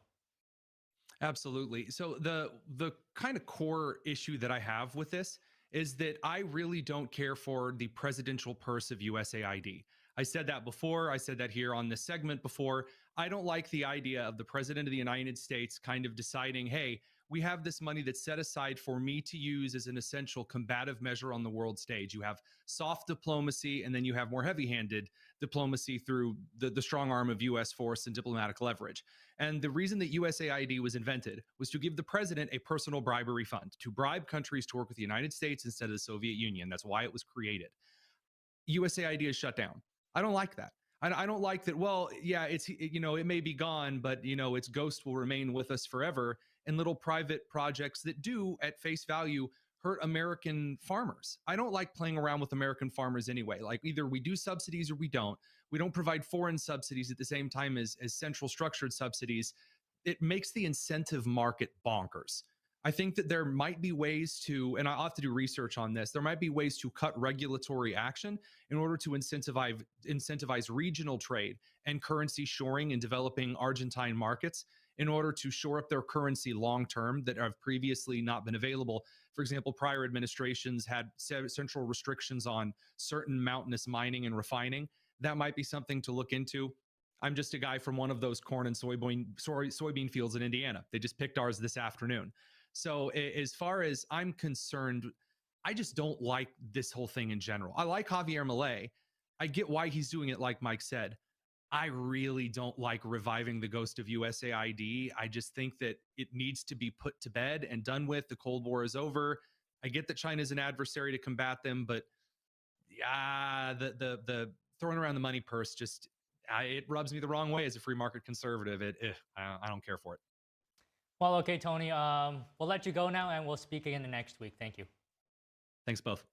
Absolutely. So the kind of core issue that I have with this is that I really don't care for the presidential purse of USAID. I said that before. I said that here on this segment before. I don't like the idea of the president of the United States kind of deciding, hey, we have this money that's set aside for me to use as an essential combative measure on the world stage. You have soft diplomacy, and then you have more heavy-handed diplomacy through the strong arm of U.S. force and diplomatic leverage. And the reason that USAID was invented was to give the president a personal bribery fund, to bribe countries to work with the United States instead of the Soviet Union. That's why it was created. USAID is shut down. I don't like that. I don't like that. Well, yeah, it may be gone, but its ghost will remain with us forever. And little private projects that do, at face value, hurt American farmers. I don't like playing around with American farmers anyway. Like, either we do subsidies or we don't. We don't provide foreign subsidies at the same time as central structured subsidies. It makes the incentive market bonkers. I think that there might be ways to, and I'll have to do research on this, there might be ways to cut regulatory action in order to incentivize regional trade and currency shoring in developing Argentine markets in order to shore up their currency long-term that have previously not been available. For example, prior administrations had central restrictions on certain mountainous mining and refining. That might be something to look into. I'm just a guy from one of those corn and soybean fields in Indiana. They just picked ours this afternoon. So as far as I'm concerned, I just don't like this whole thing in general. I like Javier Milei. I get why he's doing it, like Mike said. I really don't like reviving the ghost of USAID. I just think that it needs to be put to bed and done with. The Cold War is over. I get that China is an adversary to combat them, but the throwing around the money purse just it rubs me the wrong way as a free market conservative. I don't care for it. Well, okay, Tony, we'll let you go now, and we'll speak again next week. Thank you. Thanks both.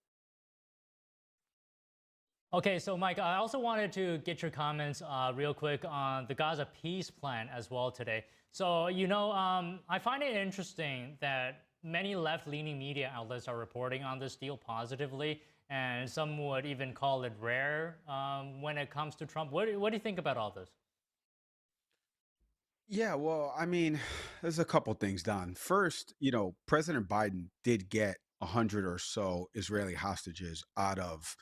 Okay, so Mike, I also wanted to get your comments real quick on the Gaza peace plan as well today. So, I find it interesting that many left-leaning media outlets are reporting on this deal positively, and some would even call it rare when it comes to Trump. What do you think about all this? Yeah, well, I mean, there's a couple things, Don. First, President Biden did get 100 or so Israeli hostages out of,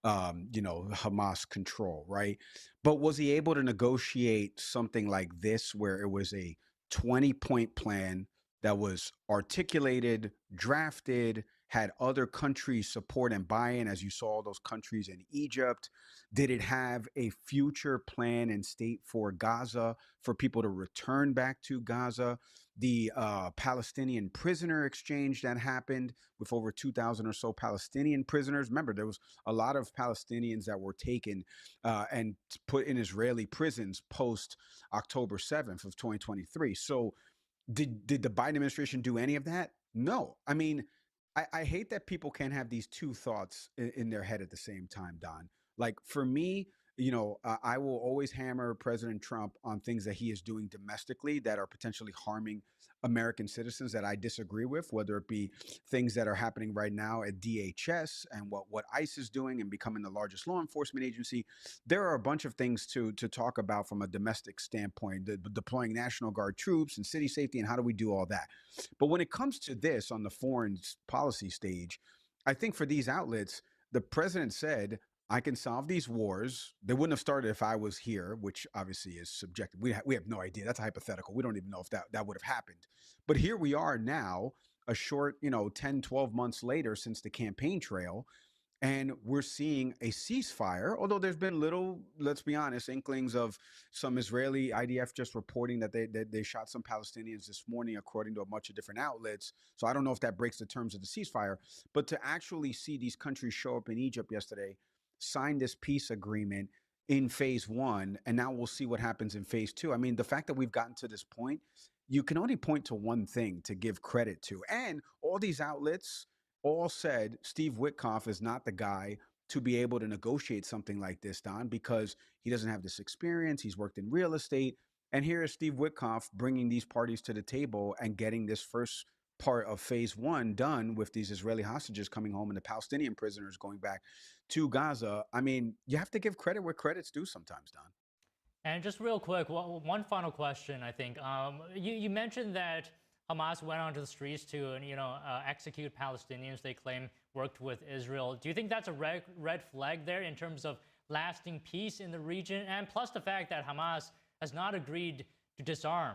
Hamas control, right? But was he able to negotiate something like this, where it was a 20-point plan that was articulated, drafted, had other countries support and buy-in, as you saw those countries in Egypt? Did it have a future plan and state for Gaza, for people to return back to Gaza? The Palestinian prisoner exchange that happened with over 2,000 or so Palestinian prisoners. Remember, there was a lot of Palestinians that were taken and put in Israeli prisons post October 7th of 2023. So did the Biden administration do any of that? No. I mean, I hate that people can't have these two thoughts in their head at the same time, Don. Like, for me, I will always hammer President Trump on things that he is doing domestically that are potentially harming American citizens that I disagree with, whether it be things that are happening right now at DHS and what ICE is doing and becoming the largest law enforcement agency. There are a bunch of things to talk about from a domestic standpoint, deploying National Guard troops and city safety, and how do we do all that. But when it comes to this on the foreign policy stage, I think for these outlets, the president said, I can solve these wars. They wouldn't have started if I was here, which obviously is subjective. We have no idea. That's a hypothetical. We don't even know if that would have happened. But here we are now, a short, 10, 12 months later since the campaign trail, and we're seeing a ceasefire, although there's been little, let's be honest, inklings of some Israeli IDF just reporting that they shot some Palestinians this morning, according to a bunch of different outlets. So I don't know if that breaks the terms of the ceasefire. But to actually see these countries show up in Egypt yesterday, sign this peace agreement in phase 1, and now we'll see what happens in phase 2. I mean, the fact that we've gotten to this point, you can only point to one thing to give credit to. And all these outlets all said Steve Witkoff is not the guy to be able to negotiate something like this, Don, because he doesn't have this experience. He's worked in real estate. And here is Steve Witkoff bringing these parties to the table and getting this first part of phase 1 done with these Israeli hostages coming home and the Palestinian prisoners going back to Gaza. I mean, you have to give credit where credit's due sometimes, Don. And just real quick, one final question, I think. You mentioned that Hamas went onto the streets to, execute Palestinians they claim worked with Israel. Do you think that's a red flag there in terms of lasting peace in the region? And plus the fact that Hamas has not agreed to disarm.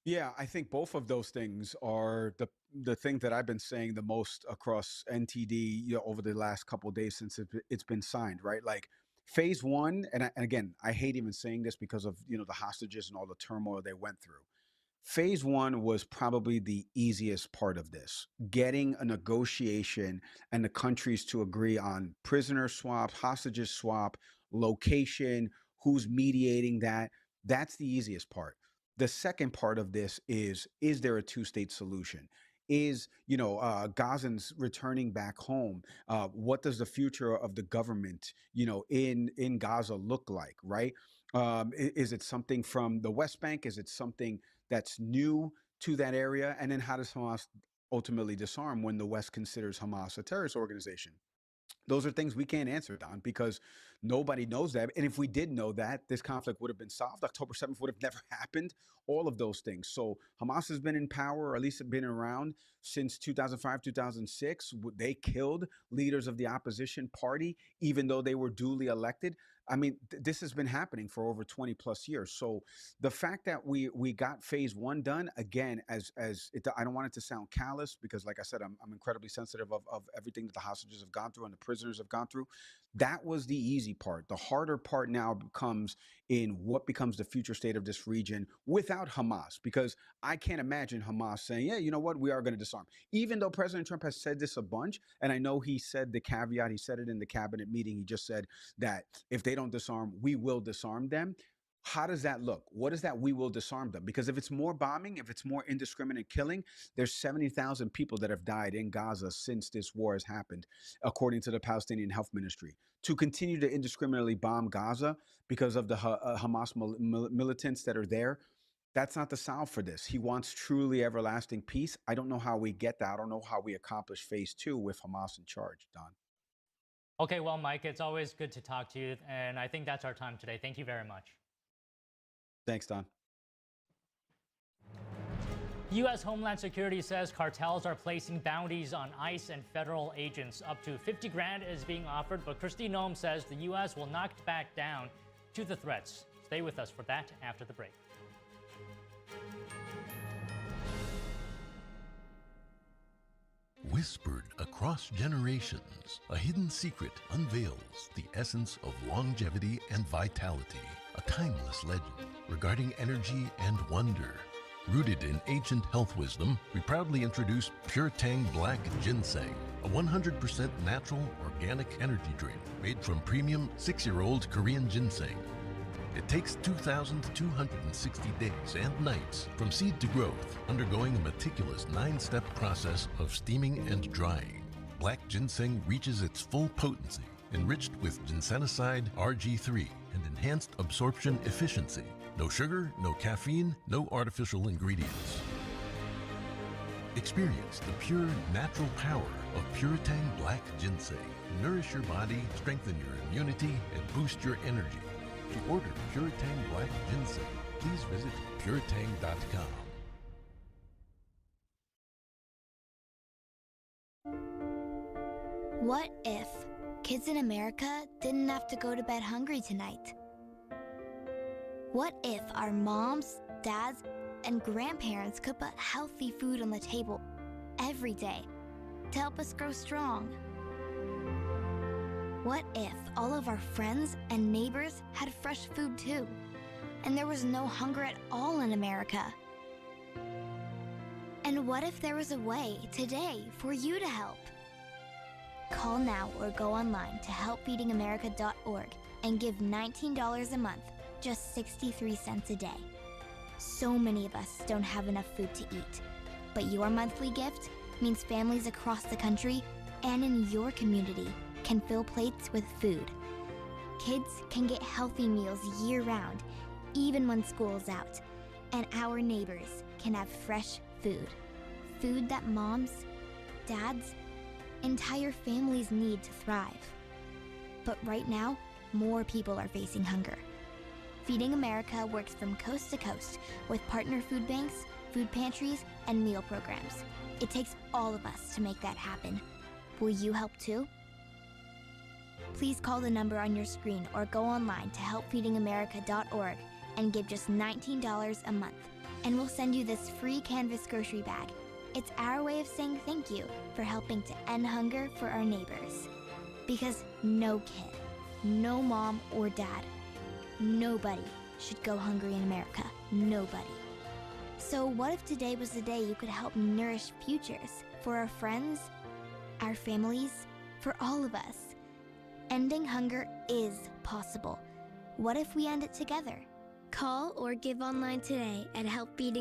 Yeah, I think both of those things are the thing that I've been saying the most across NTD, over the last couple of days since it's been signed, right? Like phase one, and again, I hate even saying this because of the hostages and all the turmoil they went through. Phase one was probably the easiest part of this, getting a negotiation and the countries to agree on prisoner swap, hostages swap, location, who's mediating that. That's the easiest part. The second part of this is there a two-state solution? Is, Gazans returning back home? What does the future of the government, in Gaza look like, right? Is it something from the West Bank? Is it something that's new to that area? And then how does Hamas ultimately disarm when the West considers Hamas a terrorist organization? Those are things we can't answer, Don, because nobody knows that. And if we did know that, this conflict would have been solved. October 7th would have never happened. All of those things. So Hamas has been in power, or at least been around since 2005, 2006. They killed leaders of the opposition party, even though they were duly elected. I mean, this has been happening for over 20 plus years. So the fact that we got phase one done, again, I don't want it to sound callous, because like I said, I'm incredibly sensitive of everything that the hostages have gone through and the prisoners have gone through. That was the easy part. The harder part now comes in what becomes the future state of this region without Hamas, because I can't imagine Hamas saying, yeah, you know what, we are going to disarm. Even though President Trump has said this a bunch, and I know he said the caveat, he said it in the cabinet meeting, he just said that if they don't disarm, we will disarm them. How does that look? What is that we will disarm them? Because if it's more bombing, if it's more indiscriminate killing, there's 70,000 people that have died in Gaza since this war has happened, according to the Palestinian Health Ministry. To continue to indiscriminately bomb Gaza because of the Hamas militants that are there, that's not the solve for this. He wants truly everlasting peace. I don't know how we get that. I don't know how we accomplish phase two with Hamas in charge, Don. Okay, well, Mike, it's always good to talk to you, and I think that's our time today. Thank you very much. Thanks, Don. U.S. Homeland Security says cartels are placing bounties on ICE and federal agents. Up to 50 grand is being offered, but Kristi Noem says the U.S. will not back down to the threats. Stay with us for that after the break. Whispered across generations, a hidden secret unveils the essence of longevity and vitality. A timeless legend regarding energy and wonder. Rooted in ancient health wisdom, we proudly introduce Pure Tang Black Ginseng, a 100% natural organic energy drink made from premium 6-year-old Korean ginseng. It takes 2,260 days and nights from seed to growth, undergoing a meticulous 9-step process of steaming and drying. Black ginseng reaches its full potency, enriched with ginsenoside RG3 and enhanced absorption efficiency. No sugar, no caffeine, no artificial ingredients. Experience the pure natural power of Puretang Black Ginseng. Nourish your body, strengthen your immunity, and boost your energy. To order Puretang Black Ginseng, please visit puretang.com. What if kids in America didn't have to go to bed hungry tonight? What if our moms, dads, and grandparents could put healthy food on the table every day to help us grow strong? What if all of our friends and neighbors had fresh food too, and there was no hunger at all in America? And what if there was a way today for you to help? Call now or go online to helpfeedingamerica.org and give $19 a month, just 63 cents a day. So many of us don't have enough food to eat, but your monthly gift means families across the country and in your community can fill plates with food. Kids can get healthy meals year-round, even when school's out, and our neighbors can have fresh food. Food that moms, dads, entire families need to thrive. But right now, more people are facing hunger. Feeding America works from coast to coast with partner food banks, food pantries, and meal programs. It takes all of us to make that happen. Will you help too? Please call the number on your screen or go online to helpfeedingamerica.org and give just $19 a month. and we'll send you this free canvas grocery bag. It's our way of saying thank you for helping to end hunger for our neighbors. Because no kid, no mom or dad, nobody should go hungry in America. Nobody. So what if today was the day you could help nourish futures for our friends, our families, for all of us? Ending hunger is possible. What if we end it together? Call or give online today at helpfeeding